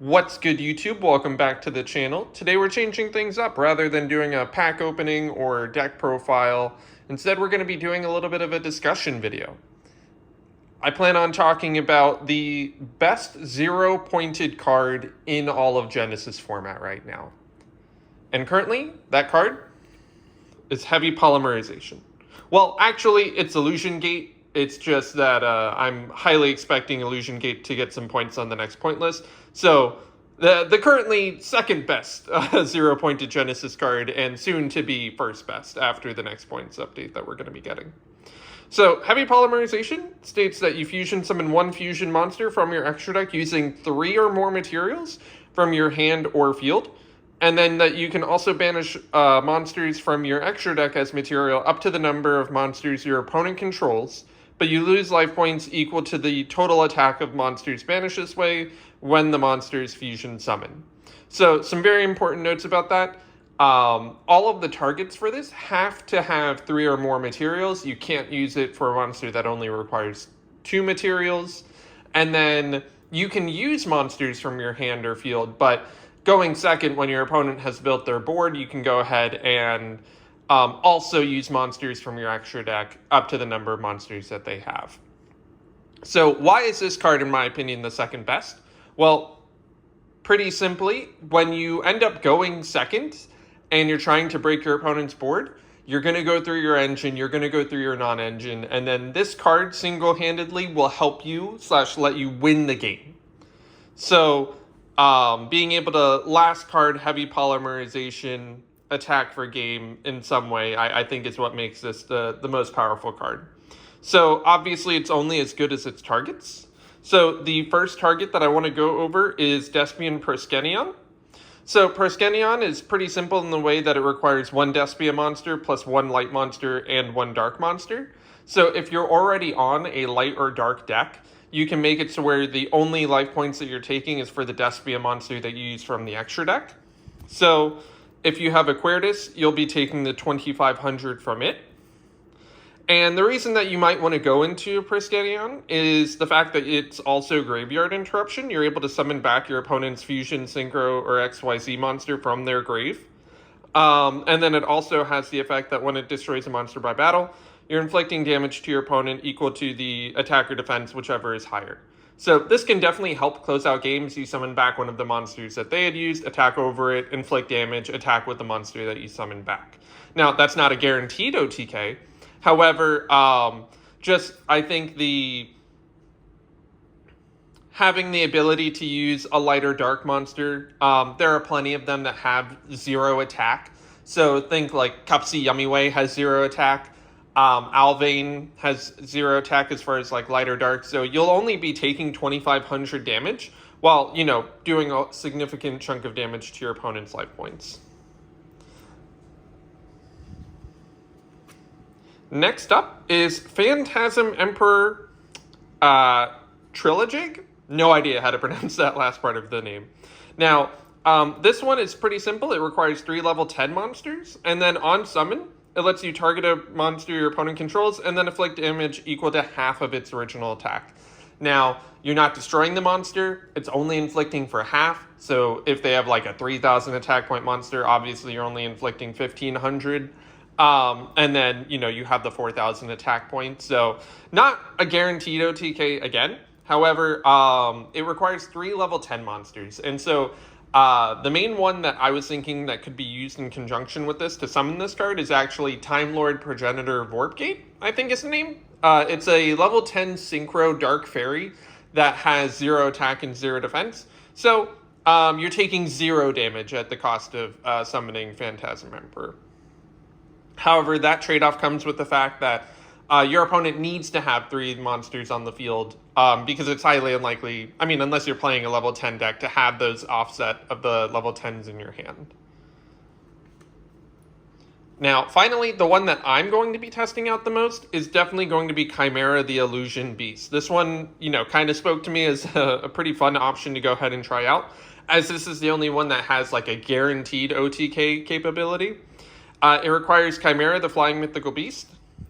What's good, YouTube? Welcome back to the channel. Today we're changing things up. Rather than doing a pack opening or deck profile, instead we're going to be doing a little bit of a discussion video. I plan on talking about the best zero-pointed card in all of Genesys format right now. And currently, that card is Heavy Polymerization. Well, actually, it's Illusion Gate. It's just that I'm highly expecting Illusion Gate to get some points on the next point list. So the currently second best zero-pointed Genesys card, and soon to be first best after the next points update that we're going to be getting. So Heavy Polymerization states that you fusion summon one fusion monster from your extra deck using 3 or more materials from your hand or field. And then that you can also banish monsters from your extra deck as material up to the number of monsters your opponent controls, but you lose life points equal to the total attack of monsters banished this way when the monsters fusion summon. So some very important notes about that. All of the targets for this have to have 3 or more materials. You can't use it for a monster that only requires 2 materials. And then you can use monsters from your hand or field, but going second when your opponent has built their board, you can go ahead and also use monsters from your extra deck up to the number of monsters that they have. So why is this card, in my opinion, the second best? Well, pretty simply, when you end up going second and you're trying to break your opponent's board, you're going to go through your engine, you're going to go through your non-engine, and then this card single-handedly will help you / let you win the game. So being able to last card Heavy Polymerization, attack for game in some way, I think is what makes this the most powerful card. So obviously it's only as good as its targets. So the first target that I want to go over is Despian Perskenion. So Perskenion is pretty simple in the way that it requires 1 Despia monster plus 1 light monster and 1 dark monster. So if you're already on a light or dark deck, you can make it to where the only life points that you're taking is for the Despia monster that you use from the extra deck. So if you have Aquarius, you'll be taking the 2500 from it. And the reason that you might want to go into Perskenion is the fact that it's also Graveyard Interruption. You're able to summon back your opponent's Fusion, Synchro, or XYZ monster from their grave. And then it also has the effect that when it destroys a monster by battle, you're inflicting damage to your opponent equal to the attack or defense, whichever is higher. So this can definitely help close out games. You summon back one of the monsters that they had used, attack over it, inflict damage, attack with the monster that you summoned back. Now, that's not a guaranteed OTK. However, I think having the ability to use a light or dark monster, there are plenty of them that have 0 attack. So think like Cupsy Yumiway has 0 attack. Alvain has 0 attack as far as like light or dark, so you'll only be taking 2500 damage while, doing a significant chunk of damage to your opponent's life points. Next up is Phantasm Emperor Trilogig. No idea how to pronounce that last part of the name. Now, this one is pretty simple. It requires 3 level 10 monsters, and then on summon, it lets you target a monster your opponent controls and then inflict damage equal to half of its original attack. Now, you're not destroying the monster, it's only inflicting for half. So if they have like a 3000 attack point monster, obviously you're only inflicting 1500. And then, you have the 4000 attack points. So not a guaranteed OTK again. However, it requires 3 level 10 monsters. And so the main one that I was thinking that could be used in conjunction with this to summon this card is actually Time Lord Progenitor Vorpgate, I think is the name. It's a level 10 Synchro Dark Fairy that has 0 attack and 0 defense. So you're taking 0 damage at the cost of summoning Phantasm Emperor. However, that trade-off comes with the fact that your opponent needs to have 3 monsters on the field because it's highly unlikely, unless you're playing a level 10 deck, to have those offset of the level 10s in your hand. Now, finally, the one that I'm going to be testing out the most is definitely going to be Chimera the Illusion Beast. This one, kind of spoke to me as a pretty fun option to go ahead and try out, as this is the only one that has like a guaranteed OTK capability. It requires Chimera the Flying Mythical Beast.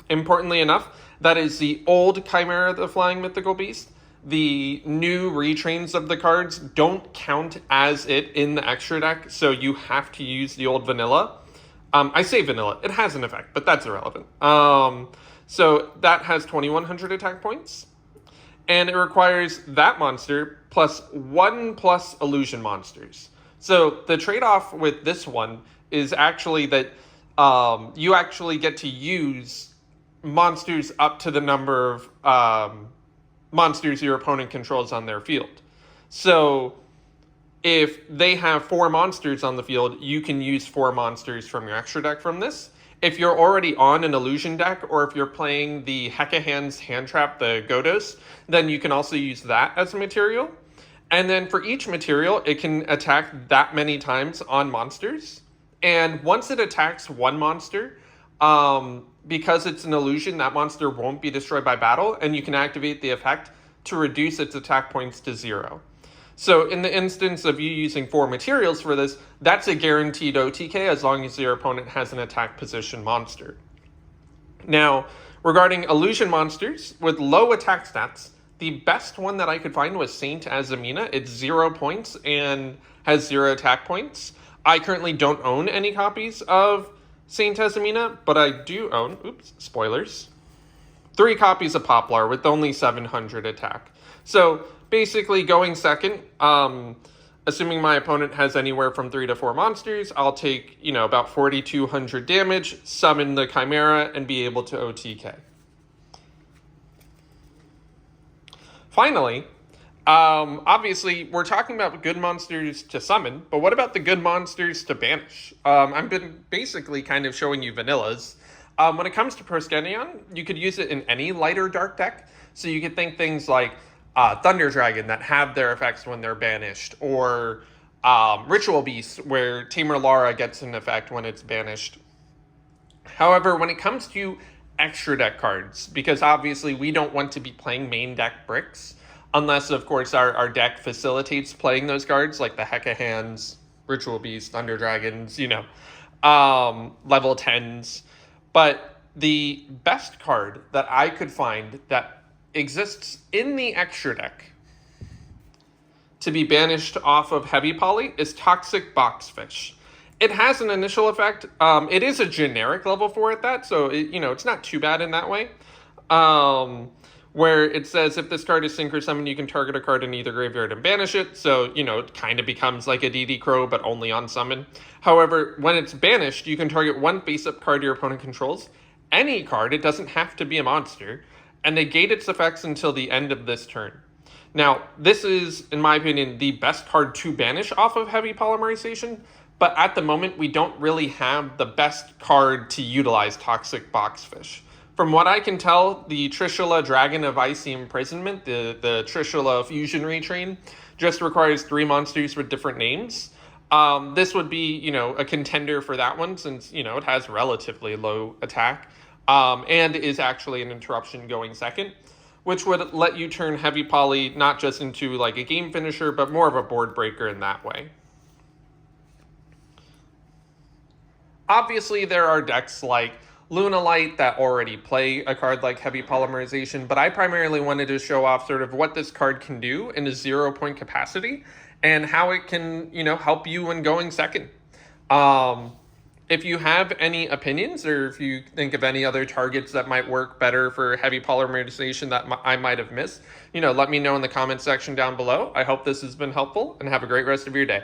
Importantly enough, that is the old Chimera the Flying Mythical Beast. the new retrains of the cards don't count as it in the extra deck, so you have to use the old vanilla. I say vanilla, it has an effect, but that's irrelevant. So that has 2100 attack points, and it requires that monster plus 1+ illusion monsters. So the trade-off with this one is actually that you actually get to use monsters up to the number of monsters your opponent controls on their field. So if they have 4 monsters on the field, you can use 4 monsters from your extra deck from this. If you're already on an illusion deck, or if you're playing the Hekahan's hand trap, the Godos, then you can also use that as a material. And then for each material, it can attack that many times on monsters. And once it attacks one monster, because it's an illusion, that monster won't be destroyed by battle, and you can activate the effect to reduce its attack points to 0. So in the instance of you using 4 materials for this, that's a guaranteed OTK as long as your opponent has an attack position monster. Now, regarding illusion monsters with low attack stats, the best one that I could find was Saint Azamina. It's 0 points and has 0 attack points. I currently don't own any copies of Saint Azamina, but I do own, spoilers, 3 copies of Poplar with only 700 attack. So basically going second, assuming my opponent has anywhere from 3 to 4 monsters, I'll take, about 4,200 damage, summon the Chimera, and be able to OTK. Finally, obviously, we're talking about good monsters to summon, but what about the good monsters to banish? I've been basically kind of showing you vanillas. When it comes to Proscenion, you could use it in any light or dark deck. So you could think things like Thunder Dragon that have their effects when they're banished, or Ritual Beast where Tamer Lara gets an effect when it's banished. However, when it comes to extra deck cards, because obviously we don't want to be playing main deck bricks, unless, of course, our deck facilitates playing those cards, like the Hekahan's, Ritual Beast, Thunder Dragons, level 10s. But the best card that I could find that exists in the extra deck to be banished off of Heavy Poly is Toxic Boxfish. It has an initial effect. It is a generic level 4 at that, so it's not too bad in that way. Where it says if this card is sync or summon, you can target a card in either graveyard and banish it. So, it kind of becomes like a DD Crow, but only on summon. However, when it's banished, you can target one face-up card your opponent controls. Any card, it doesn't have to be a monster, and negate its effects until the end of this turn. Now, this is, in my opinion, the best card to banish off of Heavy Polymerization, but at the moment, we don't really have the best card to utilize Toxic Boxfish. From what I can tell, the Trishula Dragon of Icy Imprisonment, the Trishula Fusion Retrain, just requires 3 monsters with different names. This would be, a contender for that one since, it has relatively low attack and is actually an interruption going second, which would let you turn Heavy Poly not just into like a game finisher, but more of a board breaker in that way. Obviously, there are decks like Lunalight that already play a card like Heavy Polymerization, but I primarily wanted to show off sort of what this card can do in a 0-point capacity and how it can, help you when going second. If you have any opinions, or if you think of any other targets that might work better for Heavy Polymerization that I might have missed, let me know in the comment section down below. I hope this has been helpful, and have a great rest of your day.